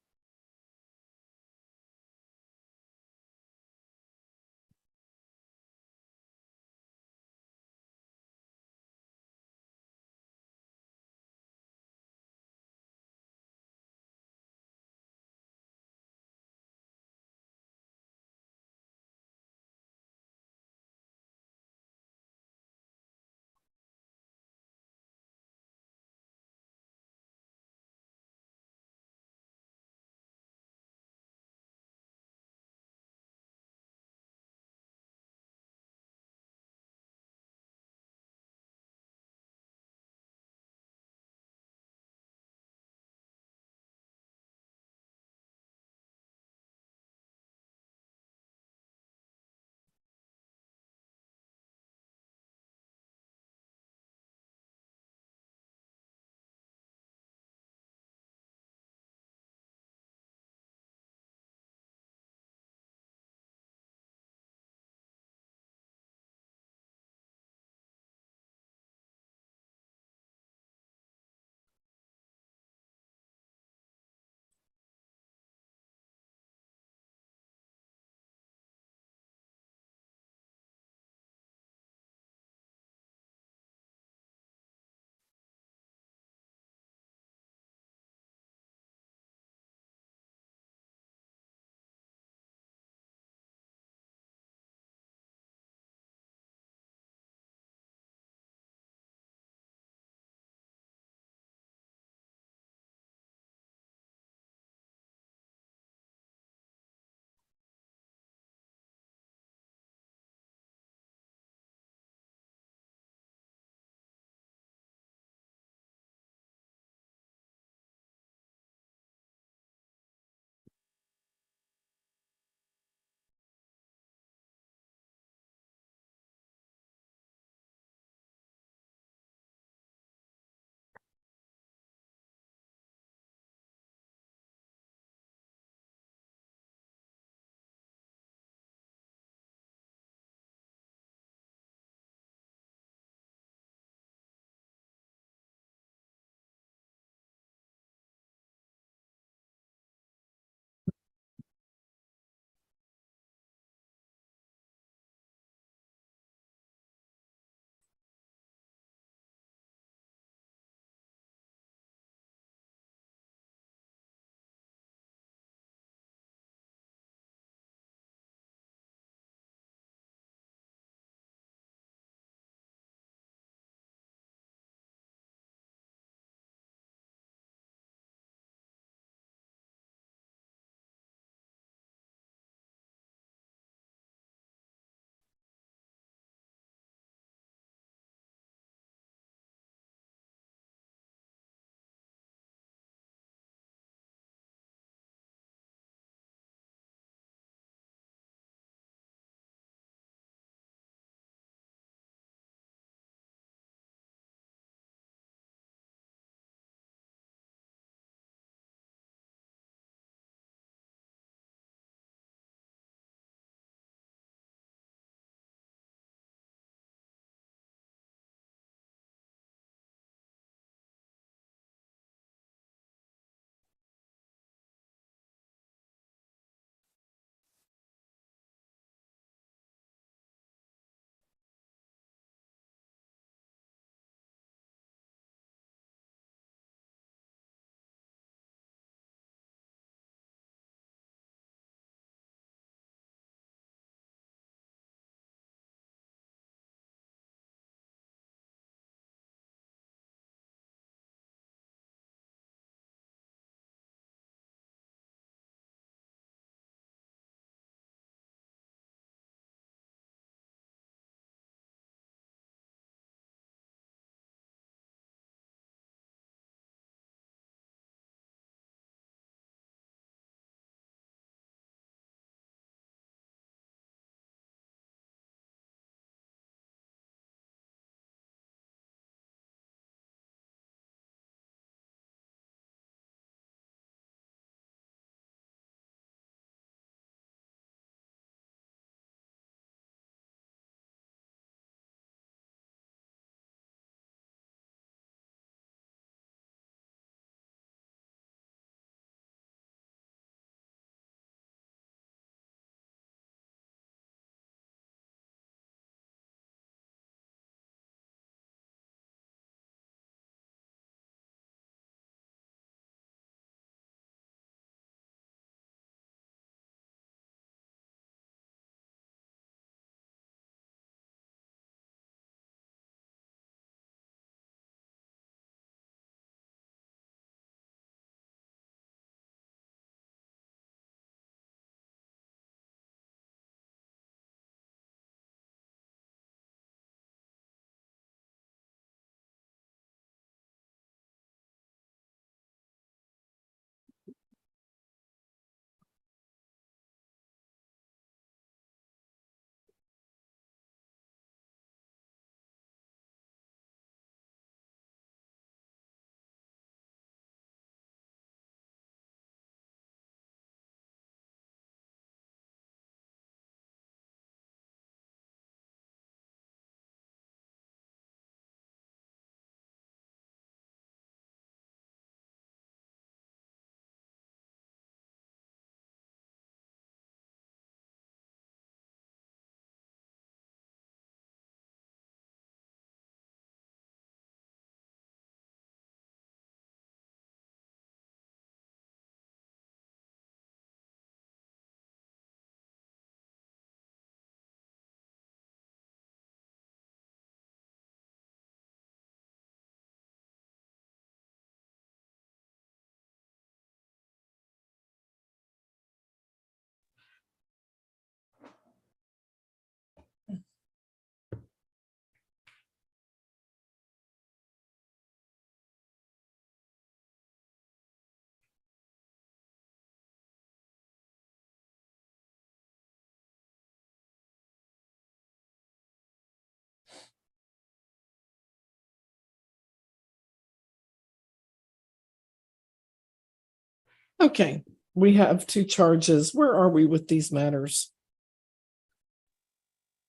Okay, we have two charges. Where are we with these matters?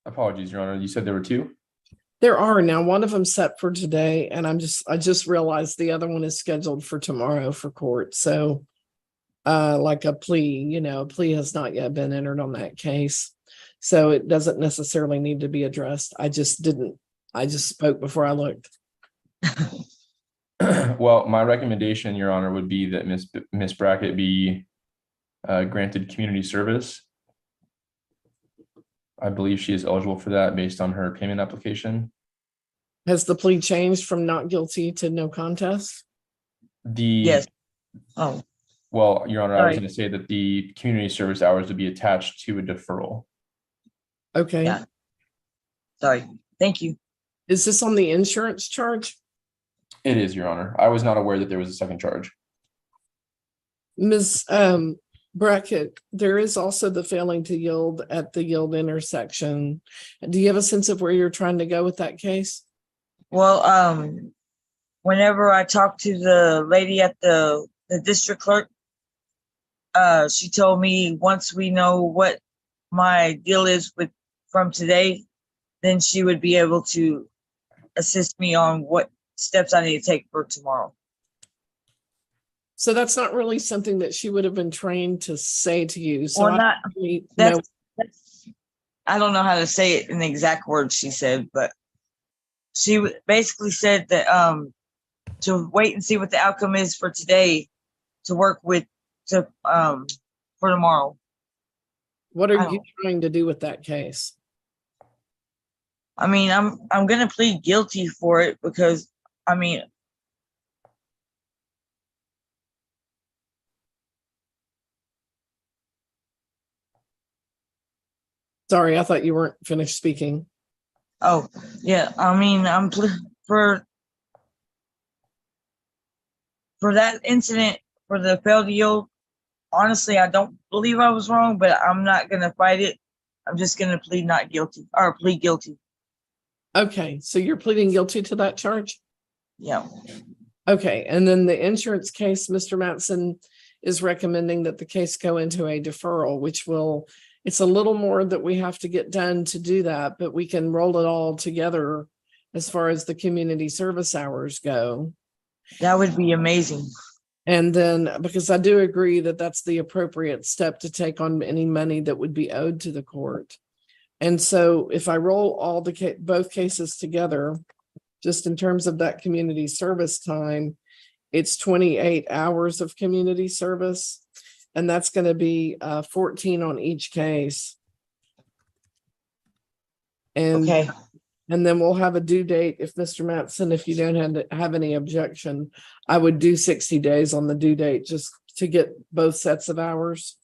Apologies, Your Honor. You said there were two? There are now, one of them set for today, and I just realized the other one is scheduled for tomorrow for court. So like a plea, a plea has not yet been entered on that case. So it doesn't necessarily need to be addressed. I just spoke before I looked. Well, my recommendation, Your Honor, would be that Miss Brackett be granted community service. I believe she is eligible for that based on her payment application. Has the plea changed from not guilty to no contest? Yes. Oh, Well, Your Honor, I was Sorry. going to say that the community service hours would be attached to a deferral. Okay. Yeah. Sorry. Thank you. Is this on the insurance charge? It is, Your Honor. I was not aware that there was a second charge. Ms. Brackett, there is also the failing to yield at the yield intersection. Do you have a sense of where you're trying to go with that case? Well, whenever I talked to the lady at the district clerk, she told me once we know what my deal is from today, then she would be able to assist me on what steps I need to take for tomorrow. So that's not really something that she would have been trained to say to you. So Well, I really know. that's I don't know how to say it in the exact words she said, but she basically said that to wait and see what the outcome is for today, to work for tomorrow. What are I you trying to do with that case? I mean, I'm gonna plead guilty for it because I mean, Sorry, I thought you weren't finished speaking. oh yeah, I mean, for that incident, for the failed yield. Honestly, I don't believe I was wrong, but I'm not gonna fight it. I'm just gonna plead not guilty or plead guilty. Okay, so you're pleading guilty to that charge? Yeah. Okay, and then the insurance case, Mr. Mattson is recommending that the case go into a deferral, it's a little more that we have to get done to do that, but we can roll it all together as far as the community service hours go. That would be amazing. And then, because I do agree that that's the appropriate step to take on any money that would be owed to the court. And so if I roll all both cases together, just in terms of that community service time, it's 28 hours of community service. And that's going to be 14 on each case. And Okay. And then we'll have a due date. If Mr. Mattson, if you don't have any objection, I would do 60 days on the due date just to get both sets of hours.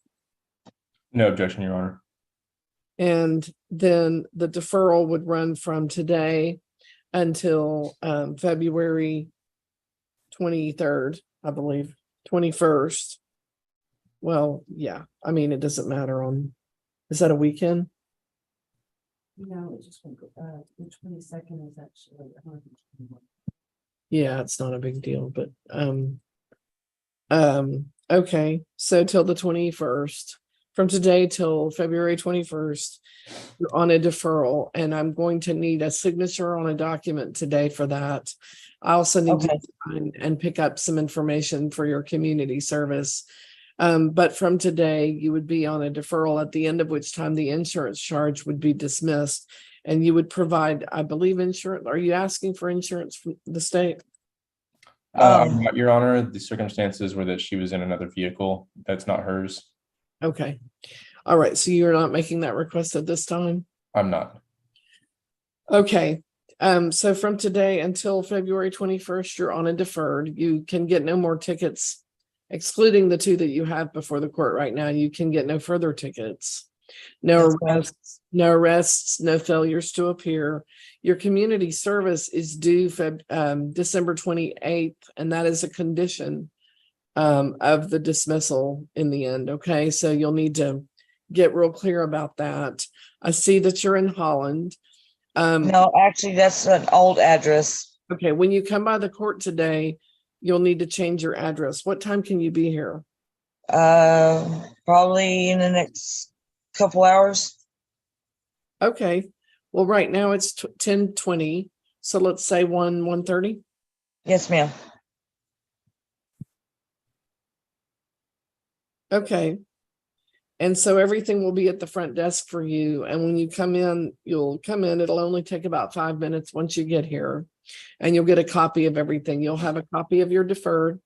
No objection, Your Honor. And then the deferral would run from today until February 23rd, I believe, 21st. Well, yeah, I mean, it doesn't matter is that a weekend? No, it just won't go. The 22nd is actually. Yeah, it's not a big deal, but okay, so till the 21st, from today till February 21st, you're on a deferral, and I'm going to need a signature on a document today for that. I also need to sign and pick up some information for your community service. But from today, you would be on a deferral, at the end of which time the insurance charge would be dismissed, and you would provide, I believe, insurance. Are you asking for insurance from the state? I'm not, Your Honor. The circumstances were that she was in another vehicle. That's not hers. Okay. All right. So you're not making that request at this time? I'm not. Okay. So from today until February 21st, you're on a deferred. You can get no more tickets, excluding the two that you have before the court right now. You can get no further tickets. No arrests, no failures to appear. Your community service is due December 28th, and that is a condition of the dismissal in the end. Okay, so you'll need to get real clear about that. I see that you're in Holland. No, actually, that's an old address. Okay, when you come by the court today, you'll need to change your address. What time can you be here? Probably in the next couple hours. Okay, well, right now it's 10:20, so let's say 1:30. Yes, ma'am. Okay. And so everything will be at the front desk for you. And when you come in, you'll come in. It'll only take about 5 minutes once you get here. And you'll get a copy of everything. You'll have a copy of your deferred.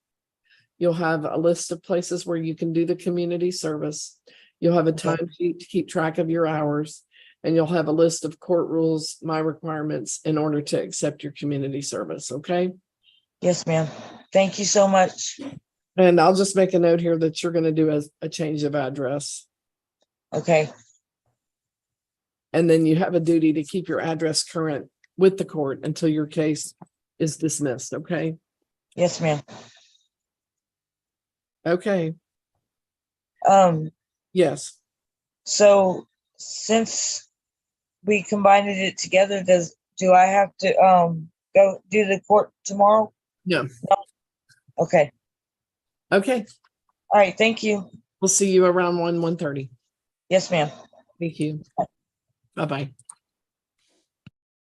You'll have a list of places where you can do the community service. You'll have a time sheet to keep track of your hours. And you'll have a list of court rules, my requirements in order to accept your community service. Okay. Yes, ma'am. Thank you so much. And I'll just make a note here that you're going to do a change of address. Okay. And then you have a duty to keep your address current with the court until your case is dismissed. Okay. Yes, ma'am. Okay. Yes. So since we combined it together, do I have to go do the court tomorrow? No. Okay. Okay. All right. Thank you. We'll see you around 1:30. Yes, ma'am. Thank you. Bye-bye.